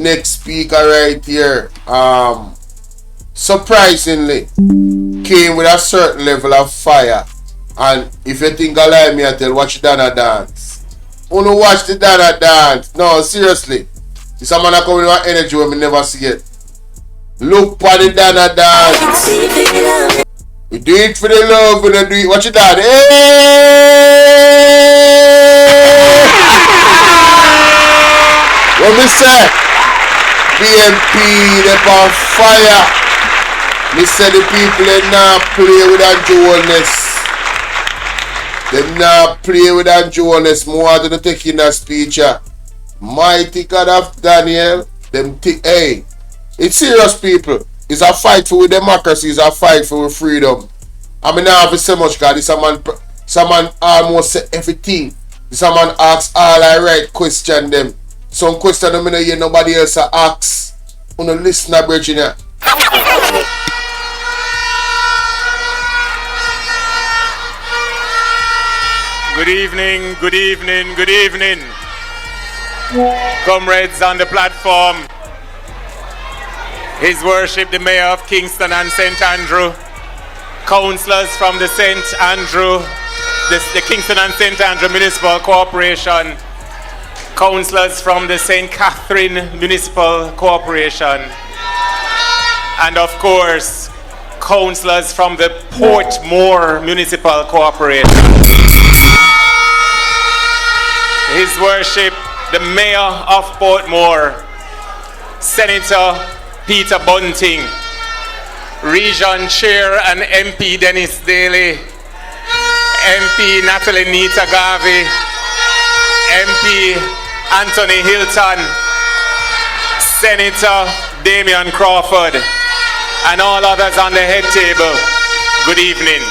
next speaker right here, surprisingly, came with a certain level of fire. And if you think I lie, me I tell, watch Dana dance. Wanna watch the Dana dance? No, seriously. This a man a come with an energy when me never see it. Look for the Dana dance. We do it for the love, we don't do it. Watch it down. Hey! What me say? BMP, they on fire. Me say the people they not play with HOLNESS. They not play with HOLNESS. More than taking that speech. Mighty God of Daniel. Hey, it's serious, people. It's a fight for democracy. It's a fight for freedom. I mean, I have so much, God. This man almost say everything. This man asks all I right question them. Some question them I hear nobody else ask. You know, listen to Virginia. Good evening, good evening, good evening. Comrades on the platform. His Worship the Mayor of Kingston and St. Andrew. Councillors from the St. Andrew, the Kingston and St. Andrew Municipal Corporation. Councillors from the St. Catherine Municipal Corporation. And of course, councillors from the Portmore Municipal Corporation. His Worship, the Mayor of Portmore, Senator Peter Bunting, Region Chair and MP Dennis Daly, MP Natalie Nita Garvey, MP Anthony Hilton, Senator Damian Crawford, and all others on the head table. Good evening.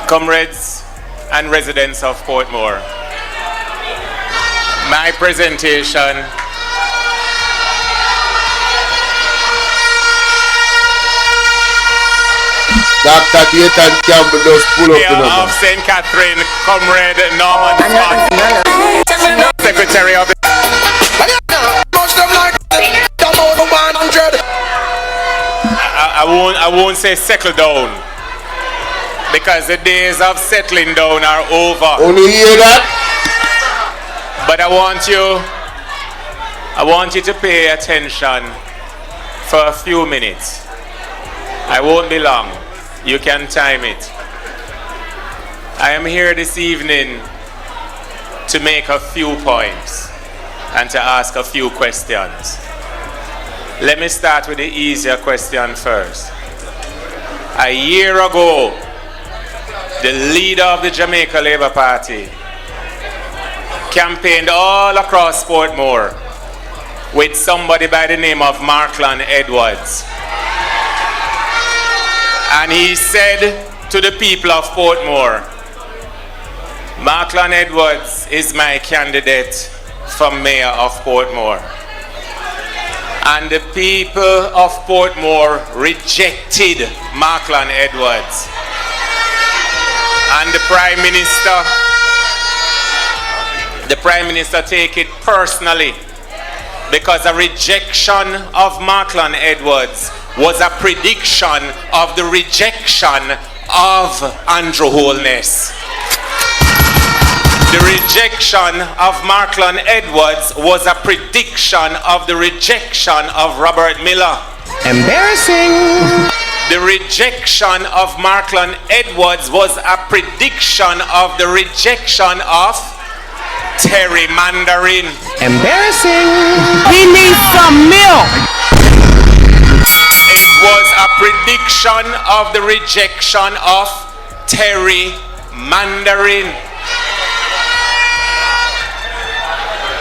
Comrades and residents of Portmore, my presentation Dr. Dayton Campbell does pull up the number. of St. Catherine, Comrade Norman Scott, Secretary of the I won't say settle down, because the days of settling down are over. Only hear that? But I want you to pay attention for a few minutes. I won't be long. You can time it. I am here this evening to make a few points and to ask a few questions. Let me start with the easier question first. A year ago, the leader of the Jamaica Labour Party campaigned all across Portmore with somebody by the name of Markland Edwards. And he said to the people of Portmore, Markland Edwards is my candidate for Mayor of Portmore. And the people of Portmore rejected Markland Edwards. And the Prime Minister take it personally, because a rejection of Markland Edwards was a prediction of the rejection of Andrew HOLNESS. The rejection of Markland Edwards was a prediction of the rejection of Robert Miller. Embarrassing. The rejection of Markland Edwards was a prediction of the rejection of Terry Mandarin. Embarrassing. He needs some milk. It was a prediction of the rejection of Terry Mandarin.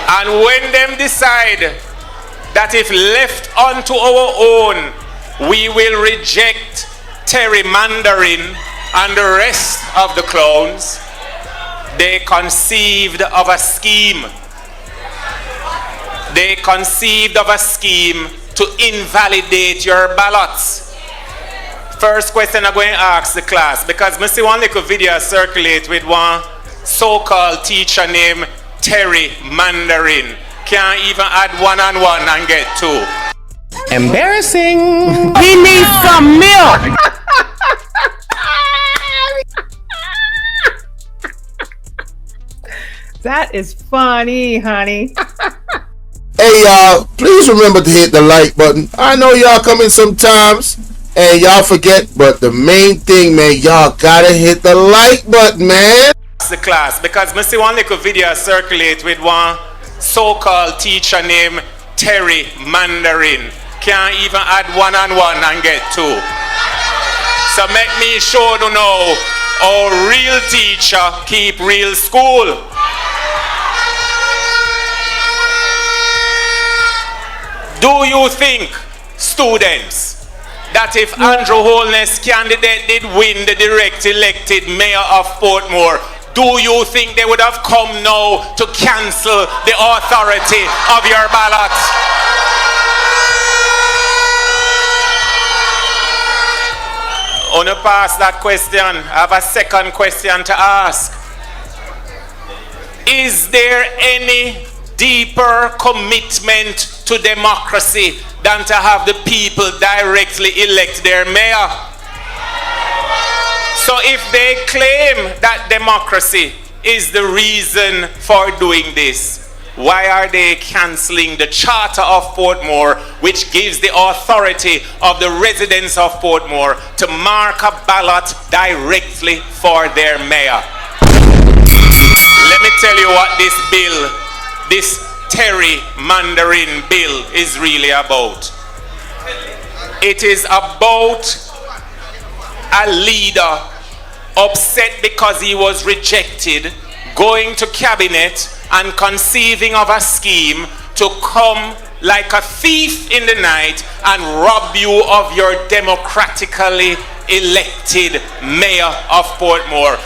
And when them decide that if left unto our own, we will reject Terry Mandarin and the rest of the clones, they conceived of a scheme. They conceived of a scheme to invalidate your ballots. First question I'm going to ask the class, because I see one little video circulate with one so-called teacher named Terry Mandarin can't even add 1 and 1 and get 2. Embarrassing. He needs some milk. That is funny, honey. Hey y'all, please remember to hit the like button. I know y'all come in sometimes and y'all forget, but the main thing, man, y'all gotta hit the like button, man. The class, because I see one little video circulate with one so-called teacher named Terry Mandarin can't even add 1 and 1 and get 2. So make me sure to know how real teacher keep real school. Do you think, students, that if Andrew Holness candidate did win the direct elected mayor of Portmore, do you think they would have come now to cancel the authority of your ballot? On to pass that question, I have a second question to ask. Is there any deeper commitment to democracy than to have the people directly elect their mayor? So if they claim that democracy is the reason for doing this, why are they cancelling the Charter of Portmore, which gives the authority of the residents of Portmore to mark a ballot directly for their mayor? Let me tell you what this Terry Mandarin bill is really about. It is about a leader upset because he was rejected, going to cabinet and conceiving of a scheme to come like a thief in the night and rob you of your democratically elected mayor of Portmore.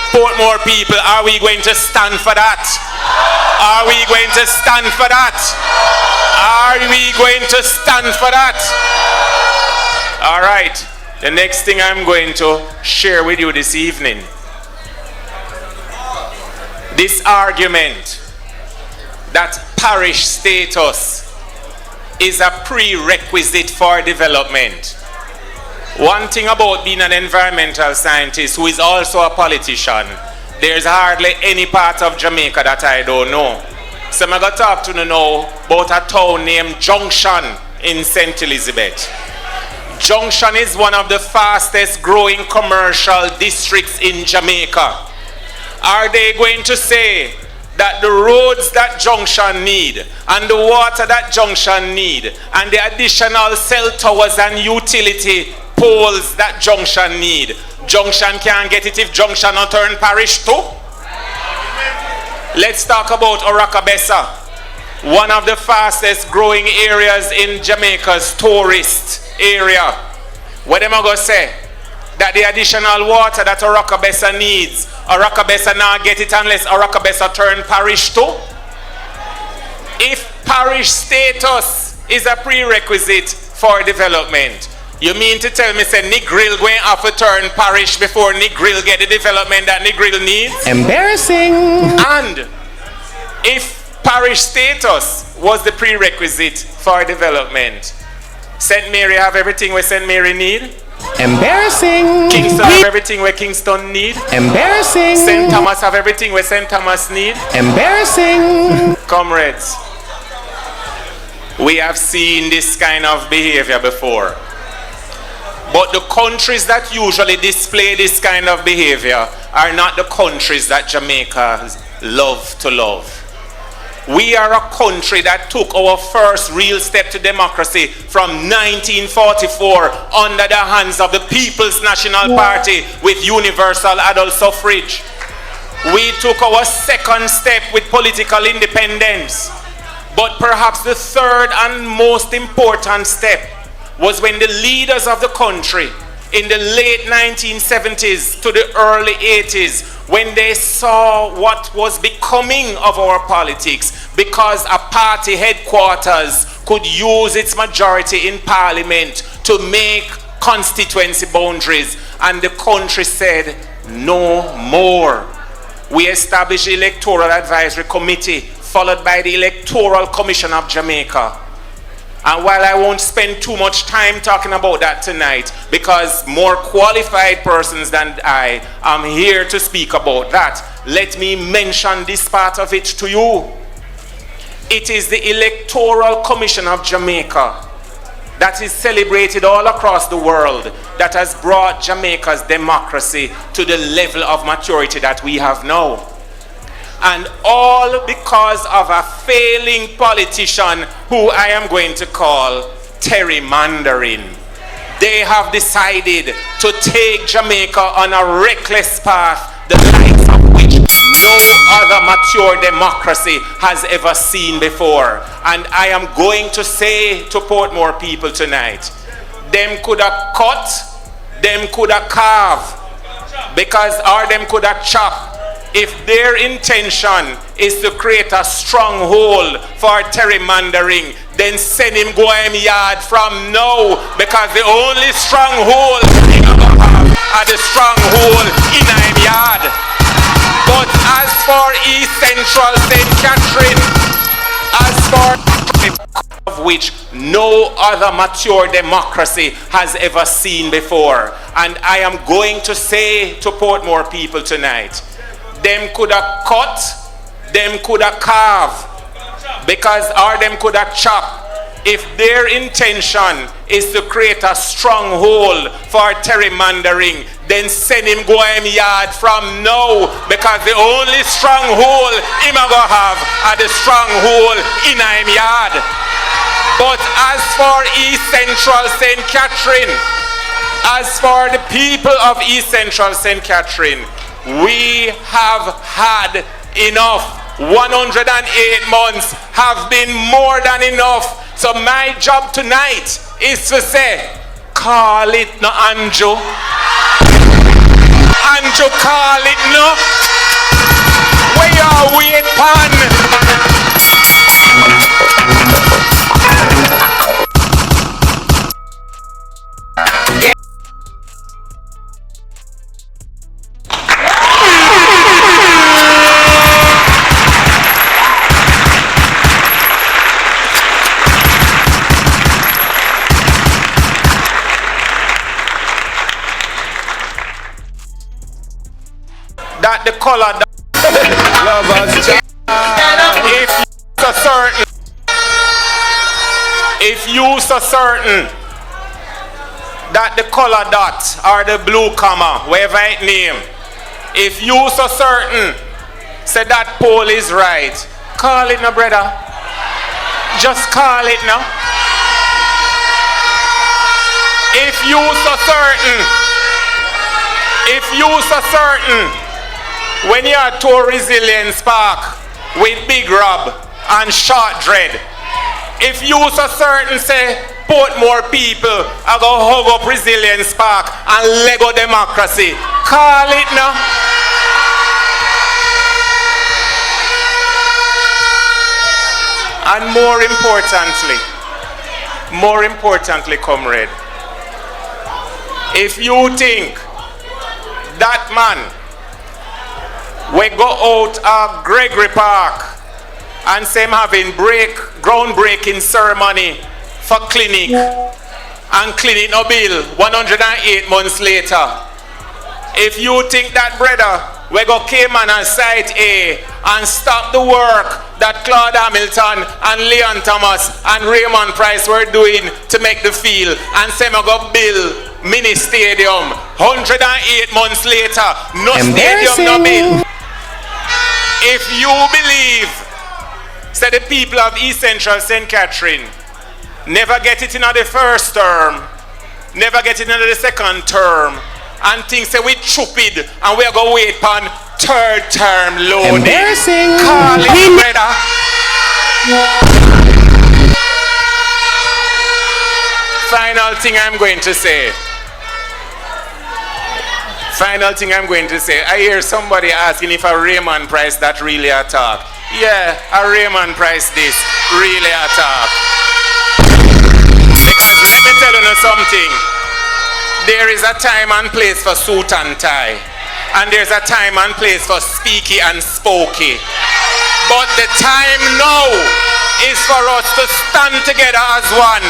Portmore people, are we going to stand for that? Are we going to stand for that? Are we going to stand for that? All right, the next thing I'm going to share with you this evening, this argument that parish status is a prerequisite for development. One thing about being an environmental scientist who is also a politician, there's hardly any part of Jamaica that I don't know. So I'm going to talk to you now about a town named Junction in St. Elizabeth. Junction is one of the fastest growing commercial districts in Jamaica. Are they going to say that the roads that Junction need and the water that Junction need and the additional cell towers and utility poles that Junction need, Junction can't get it if Junction not turn parish too? Let's talk about Orakabessa, one of the fastest growing areas in Jamaica's tourist area. What am I going to say? That the additional water that Orakabessa needs, Orakabessa not get it unless Orakabessa turn parish too? If parish status is a prerequisite for development, you mean to tell me say Negril going to have to turn parish before Negril get the development that Negril needs? Embarrassing. And if parish status was the prerequisite for development, St. Mary have everything where St. Mary need? Embarrassing. Kingston have everything where Kingston need? Embarrassing. St. Thomas have everything where St. Thomas need? Embarrassing. Comrades, we have seen this kind of behavior before. But the countries that usually display this kind of behavior are not the countries that Jamaica love to love. We are a country that took our first real step to democracy from 1944 under the hands of the People's National Party with universal adult suffrage. We took our second step with political independence. But perhaps the third and most important step was when the leaders of the country in the late 1970s to the early 80s, when they saw what was becoming of our politics, because a party headquarters could use its majority in parliament to make constituency boundaries, and the country said, no more. we established the Electoral Advisory Committee, followed by the Electoral Commission of Jamaica. And while I won't spend too much time talking about that tonight, because more qualified persons than I am here to speak about that, let me mention this part of it to you. It is the Electoral Commission of Jamaica that is celebrated all across the world that has brought Jamaica's democracy to the level of maturity that we have now. And all because of a failing politician who I am going to call gerrymandering. They have decided to take Jamaica on a reckless path, the likes of which no other mature democracy has ever seen before. And I am going to say to Portmore people tonight, them could have cut, them could have carved, or them could have chopped. If their intention is to create a stronghold for gerrymandering, then send him go him yard from now, because the only stronghold he ever have are the stronghold in him yard. But as for East Central St. Catherine, as for of which no other mature democracy has ever seen before, and I am going to say to Portmore people tonight, them could have cut, them could have carved, or them could have chopped. If their intention is to create a stronghold for gerrymandering, then send him go him yard from now, because the only stronghold him a go have are the stronghold in him yard. But as for East Central St. Catherine, as for the people of East Central St. Catherine, we have had enough. 108 months have been more than enough. So my job tonight is to say, call it no Anjo. Anjo, call it no. Where you wait pan? That the color that if you so certain that the color dot or the blue comma, whatever it name, if you so certain say that poll is right, call it no, brother. Just call it no. If you so certain when you are to Resilience Park with Big Rob and Short Dread, if you so certain say Portmore people are going to hug up Resilience Park and LEGGO democracy, call it now. And more importantly, comrade, if you think that man we go out of Gregory Park and say him having groundbreaking ceremony for clinic, and clinic no bill 108 months later. If you think that, brother, we go Cayman and Site A and stop the work that Claude Hamilton and Leon Thomas and Raymond Pryce were doing to make the field, and say we go bill mini stadium 108 months later, no stadium, no bill. If you believe, say the people of East Central St. Catherine never get it in the first term, never get it in the second term, and think say we stupid and we are going to wait for third term loading. Embarrassing. Call it, brother. Final thing I'm going to say. I hear somebody asking if a Raymond Pryce that really attack. Yeah, a Raymond Pryce this really attack. Because let me tell you something. There is a time and place for suit and tie. and there's a time and place for speaky and spokey. But the time now is for us to stand together as one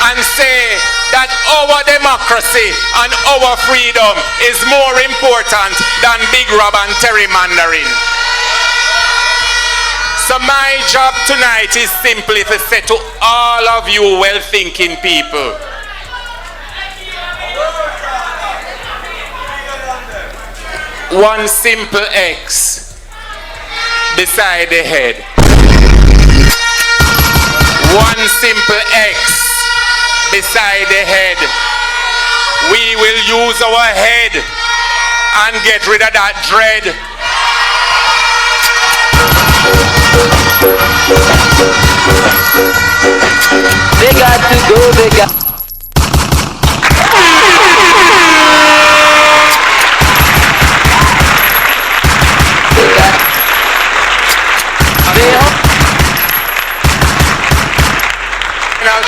and say that our democracy and our freedom is more important than Big Rob and Terry Mandarin. So my job tonight is simply to say to all of you well-thinking people, one simple X beside the head. One simple X beside the head. We will use our head and get rid of that dread. They got to go, they got.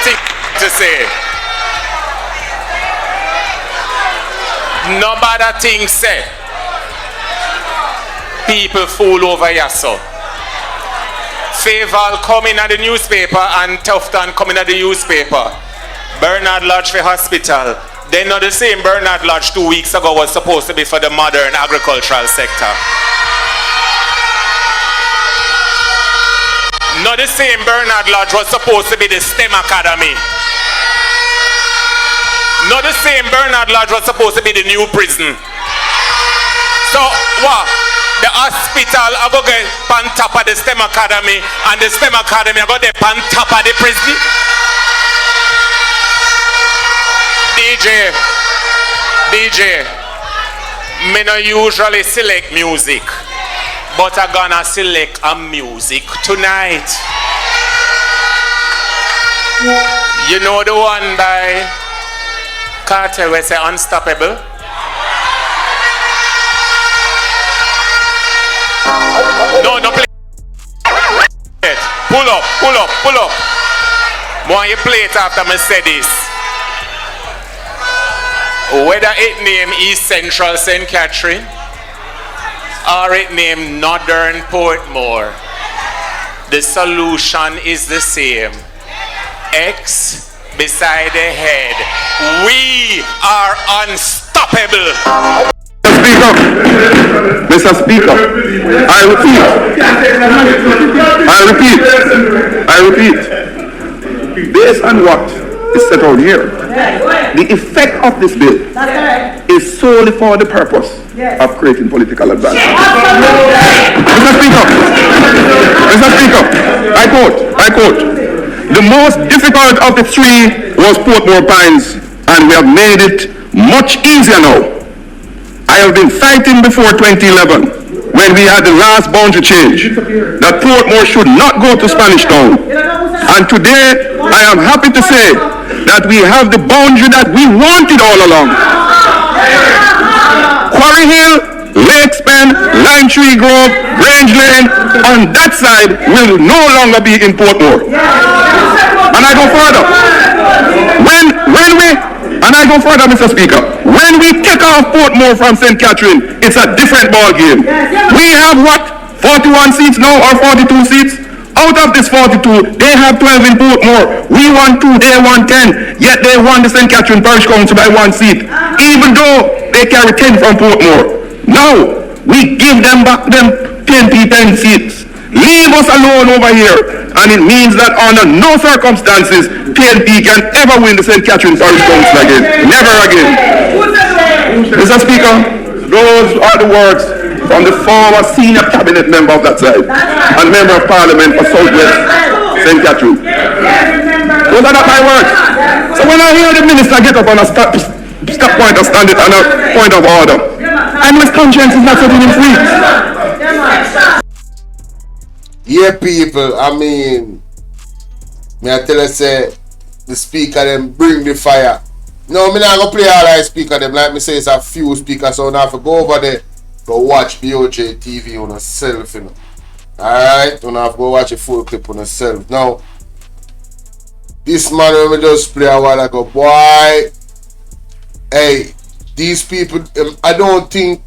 Thing to say. No bad thing say. People fool over yasso. Faval coming at the newspaper and Tufton coming at the newspaper. Bernard Lodge for hospital. They not the same Bernard Lodge 2 weeks ago was supposed to be for the modern agricultural sector. Not the same Bernard Lodge was supposed to be the STEM Academy. Not the same Bernard Lodge was supposed to be the new prison. So what? The hospital are going to get on top of the STEM Academy, and the STEM Academy are going to get on top of the prison. DJ, me no usually select music, but I'm gonna select a music tonight. You know the one by Carter where say Unstoppable? No, play it. Pull up. Why you play it after me say this? Whether it name East Central St. Catherine or it name Northern Portmore, the solution is the same. X beside the head. We are unstoppable. Mr. Speaker, I repeat, based on what is set out here, the effect of this bill is solely for the purpose of creating political advantage. Mr. Speaker, I quote, the most difficult of the three was Portmore Pines, and we have made it much easier now. I have been fighting before 2011, when we had the last boundary change, that Portmore should not go to Spanish Town. And today, I am happy to say that we have the boundary that we wanted all along. Quarry Hill, Lake Spen, Lime Tree Grove, Grange Lane, on that side will no longer be in Portmore. And I go further. Mr. Speaker, when we take off Portmore from St. Catherine, it's a different ball game. We have what? 41 seats now or 42 seats? Out of this 42, they have 12 in Portmore. We want 2, they want 10. Yet they won the St. Catherine Parish Council by 1 seat, even though they carry 10 from Portmore. Now, we give them back them 10 seats. Leave us alone over here. And it means that under no circumstances PNP can ever win the St. Catherine Parish Council again. Never again. Mr. Speaker, those are the words from the former senior cabinet member of that side and member of parliament for Southwest St. Catherine. Those are not my words. So when I hear the minister get up on a stop point and stand it on a point of order, and his conscience is not setting him free. Yeah, people, I mean, I tell you, say, the speaker them bring the fire. No, I'm not going to play all the speaker them. Like me say, it's a few speakers, so I have to go over there, go watch BOJ TV on yourself, you know. Alright, you have to go watch a full clip on yourself. Now, this man when we just play a while ago, boy, hey, these people, I don't think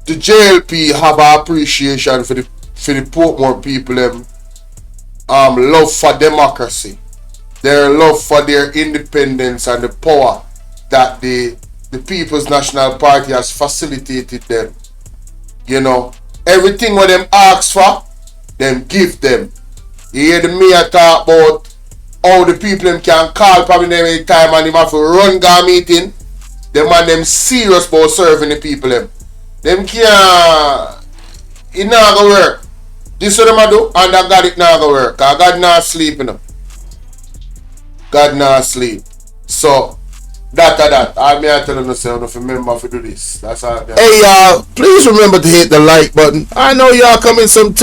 the JLP have an appreciation for the Portmore people them love for democracy, their love for their independence and the power that the People's National Party has facilitated them. You know, everything what them ask for, them give them. You hear the mayor talk about how the people them can call probably them any time and them have to run go meeting. Them and them serious about serving the people them. Them can't, it not gonna work. This what them a do, and that God it not gonna work. Cause God not sleep, you know. God not sleep. So that. I may tell you say, if you remember to do this. That's all. Hey y'all, please remember to hit the like button. I know y'all coming sometime.